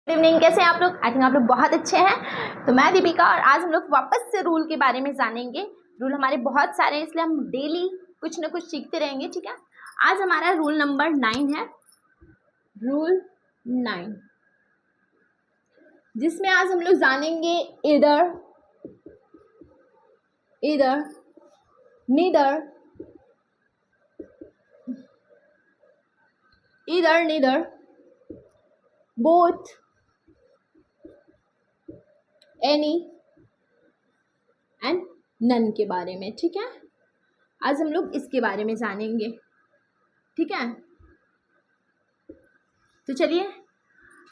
Good evening, कैसे हैं आप लोग? आई थिंक आप लोग बहुत अच्छे हैं। तो मैं दीपिका और आज हम लोग वापस से रूल के बारे में जानेंगे। रूल हमारे बहुत सारे हैं, इसलिए हम डेली कुछ ना कुछ सीखते रहेंगे। ठीक है, आज हमारा रूल नंबर 9 है, रूल 9, जिसमें आज हम लोग जानेंगे इधर, either, neither, either, neither, both, any and none के बारे में। ठीक है, आज हम लोग इसके बारे में जानेंगे। ठीक है, तो चलिए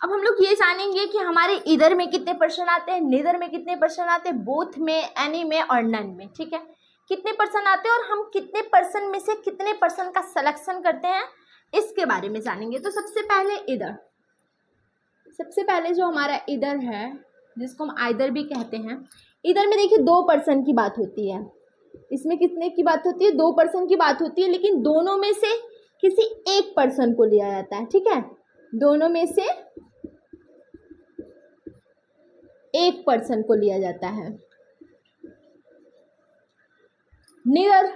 अब हम लोग ये जानेंगे कि हमारे इधर में कितने पर्सन आते हैं, निदर में कितने पर्सन आते हैं, बोथ में, एनी में और नन में। ठीक है, कितने पर्सन आते हैं और हम कितने पर्सन में से कितने पर्सन का सिलेक्शन करते हैं, इसके बारे में जानेंगे। तो सबसे पहले इधर, सबसे पहले जो हमारा इधर है, जिसको हम आइदर भी कहते हैं, इधर में देखिए 2 पर्सन की बात होती है। इसमें कितने की बात होती है? 2 पर्सन की बात होती है, लेकिन दोनों में से किसी एक पर्सन को लिया जाता है। ठीक है, दोनों में से एक पर्सन को लिया जाता है। नीदर,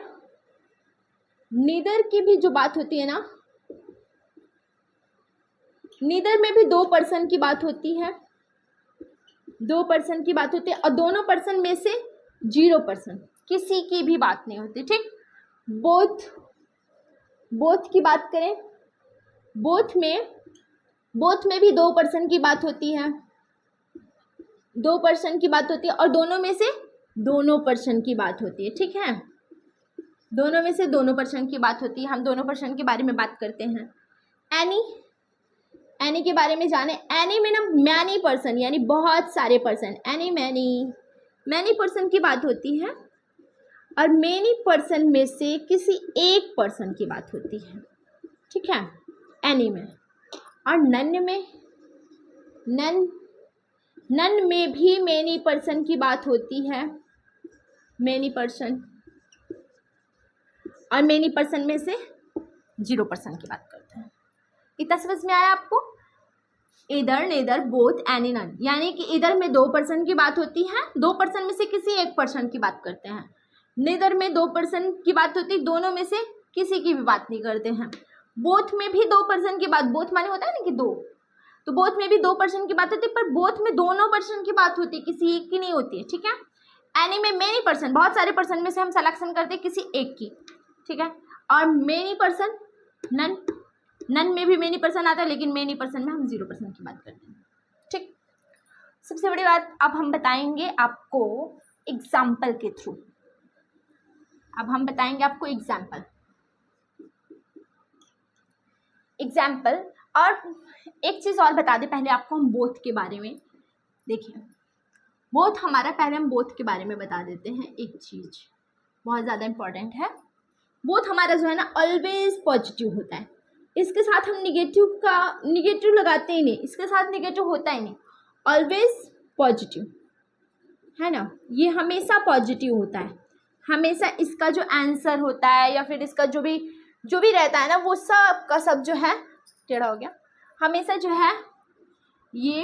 नीदर की भी जो बात होती है ना, नीदर में भी 2 पर्सन की बात होती है, 2 पर्सन की बात होती है, और दोनों पर्सन में से 0 पर्सन, किसी की भी बात नहीं होती। ठीक, बोथ, बोथ की बात करें, बोथ में भी 2 पर्सन की बात होती है, 2 पर्सन की बात होती है, और दोनों में से दोनों पर्सन की बात होती है। ठीक है, दोनों में से दोनों पर्सन की बात होती है। हम दोनों पर्सन के बारे में बात करते हैं। एनी, एनी के बारे में जाने। एनी में ना मैनी पर्सन, यानी बहुत सारे person, any many, many person की बात होती है, और मैनी पर्सन में से किसी एक पर्सन की बात होती है। ठीक है, एनी में। और नन में, नन में भी मैनी पर्सन की बात होती है, मैनी पर्सन, और मैनी पर्सन में से 0 पर्सन की बात करते हैं। इतना समझ में आया आपको? इधर, नेदर, बोथ, एनी, नन, यानी कि इधर में 2 पर्सन की बात होती है, 2 पर्सन में से किसी एक पर्सन की बात करते हैं। नेदर में 2 पर्सन की बात होती है, दोनों में से किसी की भी बात नहीं करते हैं। बोथ में भी 2 पर्सन की बात, बोथ माने होता है ना कि 2, तो बोथ में भी 2 पर्सन की बात होती है, पर बोथ में दोनों पर्सन की बात होती है, किसी एक की नहीं होती है। ठीक है, एनी में मेनी पर्सन, बहुत सारे पर्सन में से हम सिलेक्शन करते हैं किसी एक की। ठीक है, और मेनी पर्सन, नन, नन में भी मेनी पर्सन आता है, लेकिन मेनी पर्सन में हम 0 पर्सन की बात करते हैं। ठीक, सबसे बड़ी बात अब हम बताएंगे आपको एग्जाम्पल के थ्रू। अब हम बताएंगे आपको एग्जाम्पल, और एक चीज और बता दें पहले आपको हम बोथ के बारे में। देखिए, बोथ हमारा, पहले हम बोथ के बारे में बता देते हैं। एक चीज बहुत ज़्यादा इंपॉर्टेंट है, बोथ हमारा जो है ना ऑलवेज पॉजिटिव होता है। इसके साथ हम निगेटिव लगाते ही नहीं, इसके साथ निगेटिव होता ही नहीं, ऑलवेज पॉजिटिव है ना, ये हमेशा पॉजिटिव होता है। हमेशा इसका जो आंसर होता है, या फिर इसका जो भी रहता है ना, वो सब का सब जो है, टेढ़ा हो गया, हमेशा जो है ये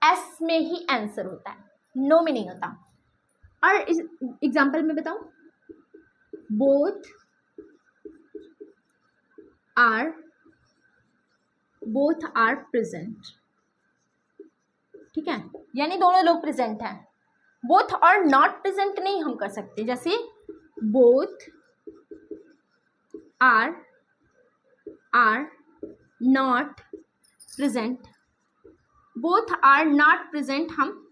एस में ही आंसर होता है, नो में नहीं होता। और इस एग्जाम्पल में बताऊं, बोथ आर प्रेजेंट। ठीक है, यानी दोनों लोग प्रेजेंट हैं। बोथ और नॉट प्रेजेंट नहीं हम कर सकते, जैसे both are not present, both are not present हम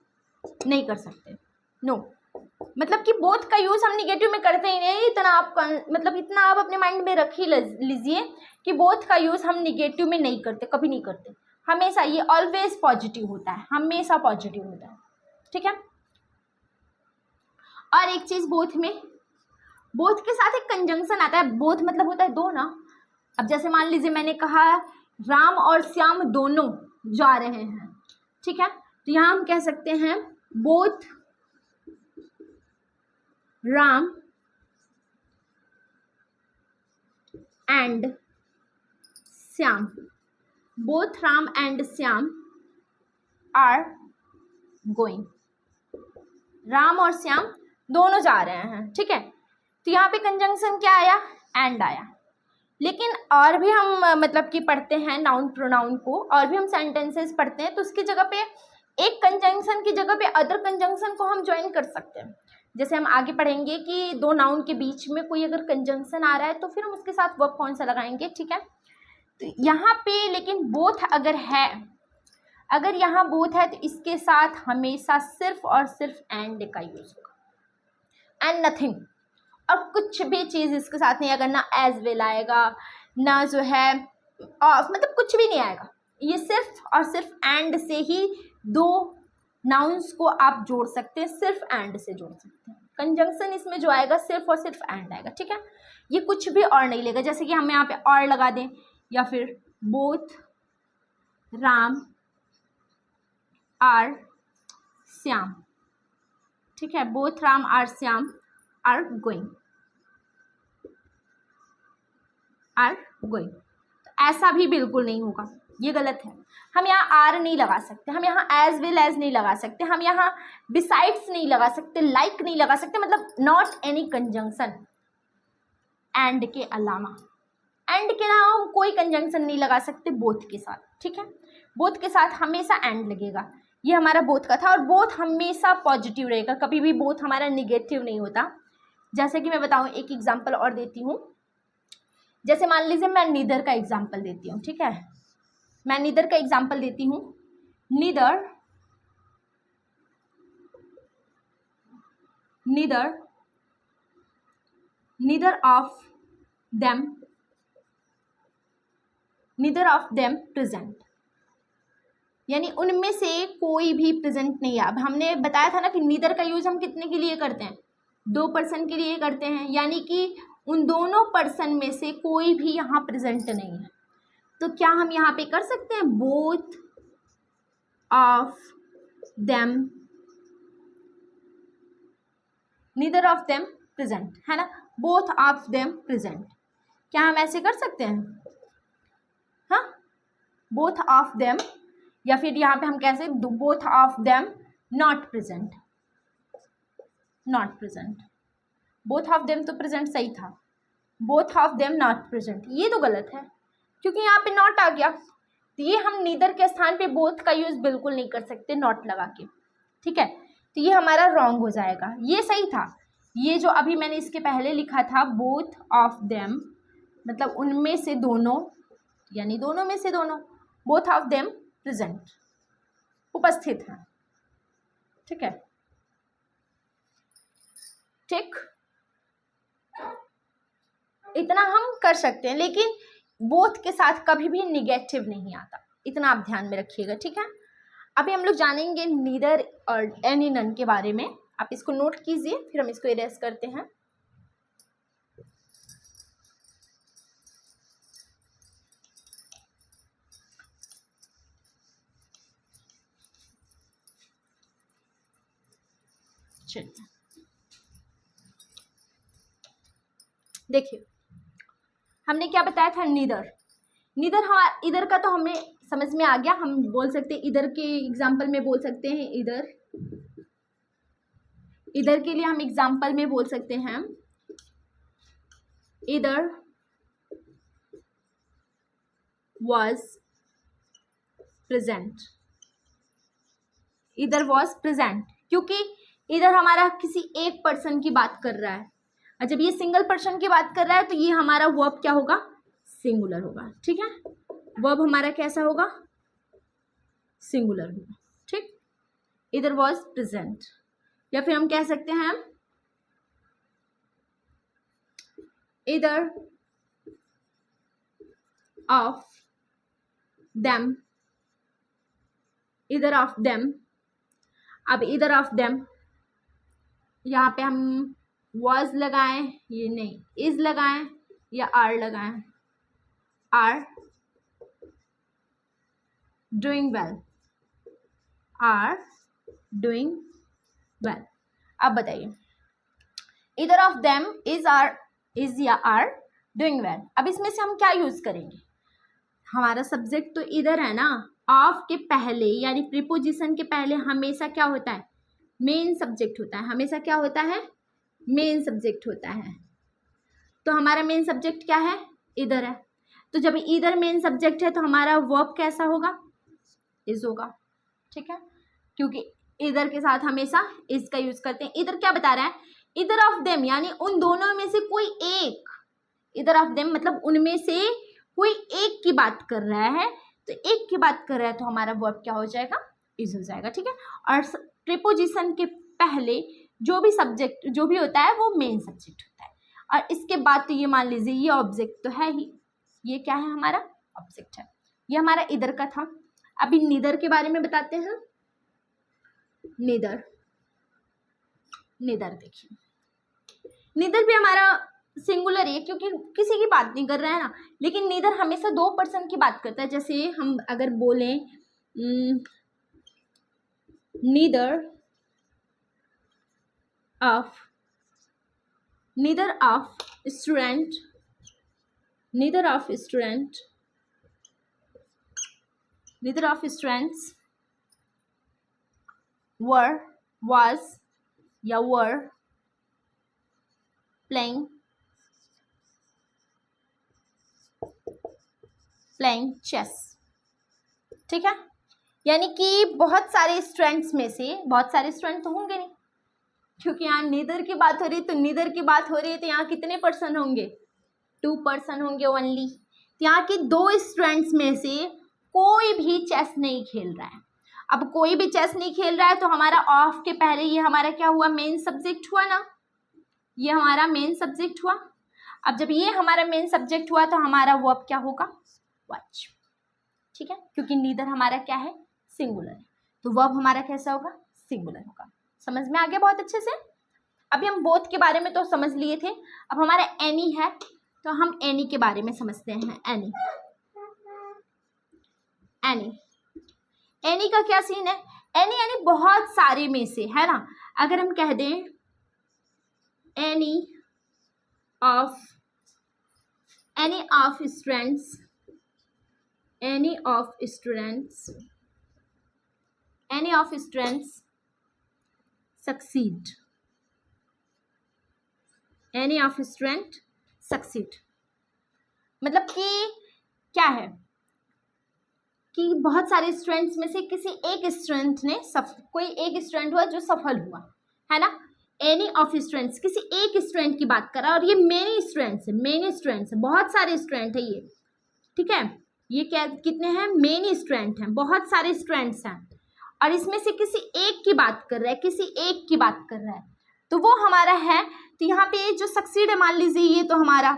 नहीं कर सकते। नो, मतलब कि बोथ का यूज हम निगेटिव में करते ही नहीं। इतना आप अपने माइंड में रख ही लीजिए कि बोथ का यूज हम निगेटिव में नहीं करते, कभी नहीं करते। हमेशा ये ऑलवेज पॉजिटिव होता है, हमेशा पॉजिटिव होता है। ठीक है, और एक चीज, बोथ के साथ एक कंजंक्शन आता है। बोथ मतलब होता है 2 ना। अब जैसे मान लीजिए मैंने कहा राम और श्याम दोनों जा रहे हैं। ठीक है, तो यहां हम कह सकते हैं both Ram and Shyam both Ram and Shyam are going, Ram और श्याम दोनों जा रहे हैं, ठीक है। तो यहाँ पे कंजंक्शन क्या आया, एंड आया। लेकिन और भी हम मतलब कि पढ़ते हैं नाउन प्रोनाउन को, और भी हम सेंटेंसेस पढ़ते हैं, तो उसकी जगह पे एक कंजंक्शन की जगह पे अदर कंजंक्शन को हम ज्वाइन कर सकते हैं। जैसे हम आगे पढ़ेंगे कि दो नाउन के बीच में कोई अगर कंजंक्शन आ रहा है तो फिर हम उसके साथ वर्ब कौन सा लगाएंगे, ठीक है। तो यहाँ पे लेकिन बोथ अगर है, अगर यहाँ बोथ है तो इसके साथ हमेशा सिर्फ और सिर्फ एंड का यूज होगा, एंड नथिंग, और कुछ भी चीज़ इसके साथ नहीं, अगर ना एज वेल आएगा, ना जो है मतलब कुछ भी नहीं आएगा। ये सिर्फ और सिर्फ एंड से ही दो नाउन्स को आप जोड़ सकते हैं, सिर्फ एंड से जोड़ सकते हैं। कंजंक्शन इसमें जो आएगा सिर्फ और सिर्फ एंड आएगा, ठीक है। ये कुछ भी और नहीं लेगा, जैसे कि हम यहाँ पे और लगा दें, या फिर बोथ राम आर श्याम, ठीक है, both Ram or Shyam are going, are going. तो ऐसा भी बिल्कुल नहीं होगा, ये गलत है। हम यहाँ आर नहीं लगा सकते, हम यहाँ एज वेल एज नहीं लगा सकते, हम यहाँ बिसाइड्स नहीं लगा सकते, लाइक नहीं लगा सकते, मतलब नॉट एनी कंजंक्शन एंड के अलावा। एंड के अलावा हम कोई कंजंक्शन नहीं लगा सकते बोथ के साथ, ठीक है। बोथ के साथ हमेशा एंड लगेगा। ये हमारा बोथ का था, और बोथ हमेशा पॉजिटिव रहेगा, कभी भी बोथ हमारा निगेटिव नहीं होता। जैसे कि मैं बताऊँ, एक एग्जाम्पल और देती हूँ। जैसे मान लीजिए मैं नीदर का एग्जाम्पल देती हूँ, ठीक है, मैं नीदर का एग्जाम्पल देती हूँ। नीदर ऑफ देम प्रेजेंट, यानी उनमें से कोई भी प्रेजेंट नहीं है। अब हमने बताया था ना कि नीदर का यूज हम कितने के लिए करते हैं, 2 पर्सन के लिए करते हैं, यानी कि उन दोनों पर्सन में से कोई भी यहाँ प्रेजेंट नहीं है। तो क्या हम यहाँ पे कर सकते हैं, both of them, neither of them present, है ना, बोथ ऑफ देम प्रेजेंट। क्या हम ऐसे कर सकते हैं, हाँ, बोथ ऑफ देम, या फिर यहाँ पे हम कैसे, both of them not present, not present. Both of them तो प्रेजेंट सही था, both of them not present, ये तो गलत है क्योंकि यहाँ पे नॉट आ गया। तो ये हम नीदर के स्थान पे बोथ का यूज बिल्कुल नहीं कर सकते नॉट लगा के, ठीक है। तो ये हमारा रॉन्ग हो जाएगा। ये सही था, ये जो अभी मैंने इसके पहले लिखा था बोथ ऑफ देम, मतलब उनमें से दोनों, यानी दोनों में से दोनों, बोथ ऑफ देम प्रेजेंट, उपस्थित हैं, ठीक है, ठीक। इतना हम कर सकते हैं, लेकिन बोथ के साथ कभी भी निगेटिव नहीं आता, इतना आप ध्यान में रखिएगा, ठीक है। अभी हम लोग जानेंगे नीदर और एनी नन के बारे में। आप इसको नोट कीजिए, फिर हम इसको इरेज करते हैं। चलिए देखिए, हमने क्या बताया था, नीदर। नीदर हमारा इधर का तो हमें समझ में आ गया, हम बोल सकते हैं इधर के एग्जाम्पल में बोल सकते हैं इधर, इधर के लिए हम एग्जाम्पल में बोल सकते हैं इधर was present, इधर was present, क्योंकि इधर हमारा किसी एक पर्सन की बात कर रहा है, और जब ये सिंगल पर्सन की बात कर रहा है तो ये हमारा वर्ब क्या होगा, सिंगुलर होगा, ठीक है। वर्ब हमारा कैसा होगा, सिंगुलर होगा, ठीक। इधर was present, या फिर हम कह सकते हैं इधर ऑफ देम, इधर ऑफ देम। अब इधर ऑफ देम यहाँ पे हम was लगाएं, ये नहीं, is लगाएं या are लगाएं, are doing well, are doing well। अब बताइए, इधर ऑफ देम is या are doing well। अब इसमें से हम क्या यूज करेंगे, हमारा सब्जेक्ट तो इधर है ना, ऑफ के पहले यानी प्रीपोजिशन के पहले हमेशा क्या होता है, मेन सब्जेक्ट होता है, हमेशा क्या होता है, मेन सब्जेक्ट होता है। तो हमारा मेन सब्जेक्ट क्या है, इधर है। तो जब इधर मेन सब्जेक्ट है तो हमारा वर्ब कैसा होगा, इज होगा, ठीक है, क्योंकि इधर के साथ हमेशा इज का यूज करते हैं। इधर क्या बता रहा है, इधर ऑफ देम यानी उन दोनों में से कोई एक, इधर ऑफ देम मतलब उनमें से कोई एक की बात कर रहा है, तो एक की बात कर रहा है तो हमारा वर्ब क्या हो जाएगा, इज हो जाएगा, ठीक है। और प्रीपोजिशन के पहले जो भी सब्जेक्ट जो भी होता है वो मेन सब्जेक्ट होता है, और इसके बाद तो ये मान लीजिए ये ऑब्जेक्ट तो है ही, ये क्या है, हमारा ऑब्जेक्ट है। ये हमारा इधर का था। अभी नीदर के बारे में बताते हैं। नीदर, नीदर देखिए, नीदर भी हमारा सिंगुलर है क्योंकि किसी की बात नहीं कर रहा है ना, लेकिन नीदर हमेशा दो पर्सन की बात करता है। जैसे हम अगर बोलें neither of student, neither of student, neither of students were, was या were playing chess, ठीक है। यानी कि बहुत सारे स्टूडेंट्स में से, बहुत सारे स्टूडेंट तो होंगे नहीं क्योंकि यहाँ नीदर की बात हो रही है, तो नीदर की बात हो रही है तो यहाँ कितने पर्सन होंगे, 2 पर्सन होंगे ओनली। तो यहाँ के 2 स्टूडेंट्स में से कोई भी चेस नहीं खेल रहा है। अब कोई भी चेस नहीं खेल रहा है तो हमारा ऑफ के पहले ये हमारा क्या हुआ, मेन सब्जेक्ट हुआ ना, ये हमारा मेन सब्जेक्ट हुआ। अब जब ये हमारा मेन सब्जेक्ट हुआ तो हमारा वर्ब क्या होगा, वॉच, ठीक है, क्योंकि नीदर हमारा क्या है, सिंगुलर है, तो वर्ब हमारा कैसा होगा, सिंगुलर होगा। समझ में आ गया बहुत अच्छे से। अभी हम बोथ के बारे में तो समझ लिए थे, अब हमारा एनी है तो हम एनी के बारे में समझते हैं। एनी, एनी, एनी का क्या सीन है, एनी यानी बहुत सारे में से, है ना। अगर हम कह दें any of students, any of students succeed, any of student succeed मतलब कि क्या है कि बहुत सारे स्टूडेंट्स में से किसी एक स्टूडेंट ने कोई एक स्टूडेंट हुआ जो सफल हुआ, है ना। एनी ऑफ स्टूडेंट्स, किसी एक स्टूडेंट की बात कर रहा है, और ये मेनी स्टूडेंट्स है, बहुत सारे स्टूडेंट है ये, ठीक है। ये क्या, कितने हैं, मेनी स्टूडेंट हैं, बहुत सारे स्टूडेंट्स हैं, और इसमें से किसी एक की बात कर रहा है, किसी एक की बात कर रहा है, तो वो हमारा है। तो यहाँ पे जो सक्सीड है, मान लीजिए ये तो हमारा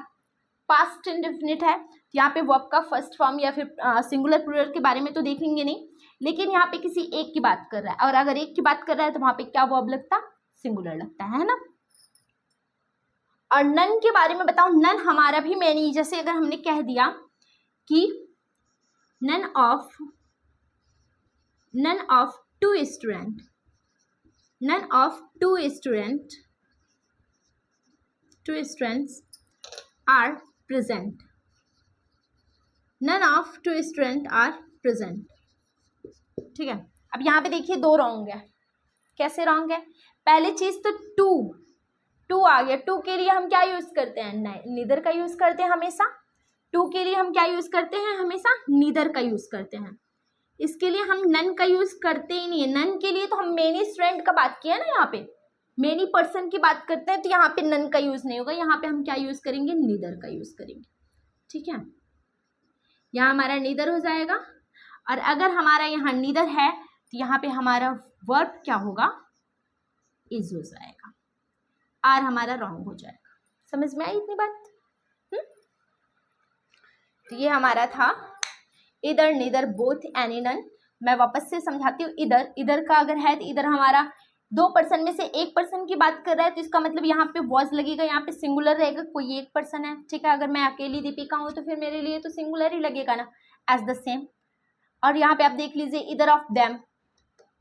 पास्ट इंडेफिनिट है, तो यहाँ पे वर्ब का फर्स्ट फॉर्म या फिर सिंगुलर प्लूरल के बारे में तो देखेंगे नहीं, लेकिन यहाँ पे किसी एक की बात कर रहा है, और अगर एक की बात कर रहा है तो वहाँ पे क्या वर्ब लगता, सिंगुलर लगता है ना। और नन के बारे में बताओ, नन हमारा भी मैनी, जैसे अगर हमने कह दिया कि none of two students are present, none of two students are present, ठीक है। अब यहाँ पे देखिए 2 रॉन्ग है। कैसे रॉन्ग है, पहली चीज तो टू आ गया, टू के लिए हम क्या यूज करते हैं, नीदर का यूज करते हैं हमेशा। टू के लिए हम क्या यूज करते हैं, हमेशा नीदर का यूज करते हैं। इसके लिए हम नन का यूज करते ही नहीं है। नन के लिए तो हम मेनी स्टूडेंट का बात किया ना, यहाँ पे मेनी पर्सन की बात करते हैं, तो यहाँ पे नन का यूज नहीं होगा, यहाँ पे हम क्या यूज करेंगे, नीदर का यूज करेंगे, ठीक है। यहाँ हमारा नीदर हो जाएगा, और अगर हमारा यहाँ नीदर है तो यहाँ पे हमारा वर्ब क्या होगा, इज हो जाएगा, आर हमारा रॉन्ग हो जाएगा। समझ में आई इतनी बात। तो ये हमारा था इधर, नीदर, बोथ, एनी, नन। मैं वापस से समझाती हूँ। इधर का अगर है तो इधर हमारा 2 पर्सन में से एक पर्सन की बात कर रहा है, तो इसका मतलब यहाँ पे वॉज लगेगा, यहाँ पे सिंगुलर रहेगा, कोई एक पर्सन है, ठीक है। अगर मैं अकेली दीपिका हूँ तो फिर मेरे लिए तो सिंगुलर ही लगेगा ना, एज द सेम। और यहाँ पे आप देख लीजिए, either of them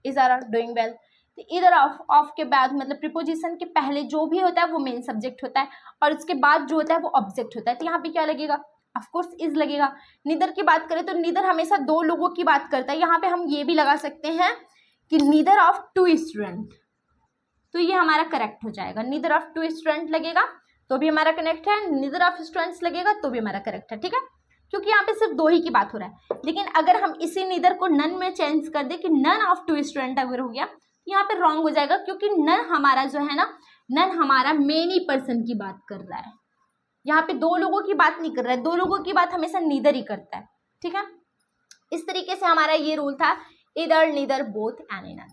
is are doing well, तो इधर ऑफ के बाद मतलब प्रीपोजिशन के पहले जो भी होता है वो मेन सब्जेक्ट होता है, और उसके बाद जो होता है वो ऑब्जेक्ट होता है, तो यहाँ पे क्या लगेगा, ऑफ कोर्स इज लगेगा। नीदर की बात करें तो नीदर हमेशा दो लोगों की बात करता है। यहाँ पे हम ये भी लगा सकते हैं कि नीदर ऑफ टू स्टूडेंट, तो ये हमारा करेक्ट हो जाएगा। नीदर ऑफ टू स्टूडेंट लगेगा तो भी हमारा करेक्ट है, नीदर ऑफ स्टूडेंट्स लगेगा तो भी हमारा करेक्ट है, ठीक है, क्योंकि यहाँ पे सिर्फ दो ही की बात हो रहा है। लेकिन अगर हम इसी नीदर को नन में चेंज कर दे कि नन ऑफ टू स्टूडेंट अगर हो गया, यहाँ पे रॉन्ग हो जाएगा, क्योंकि नन हमारा जो है ना, नन हमारा मेनी पर्सन की बात कर रहा है। यहाँ पे दो लोगों की बात नहीं कर रहा है, दो लोगों की बात हमेशा नीदर ही करता है, ठीक है। इस तरीके से हमारा ये रूल था इधर नीदर बोथ एंड नन।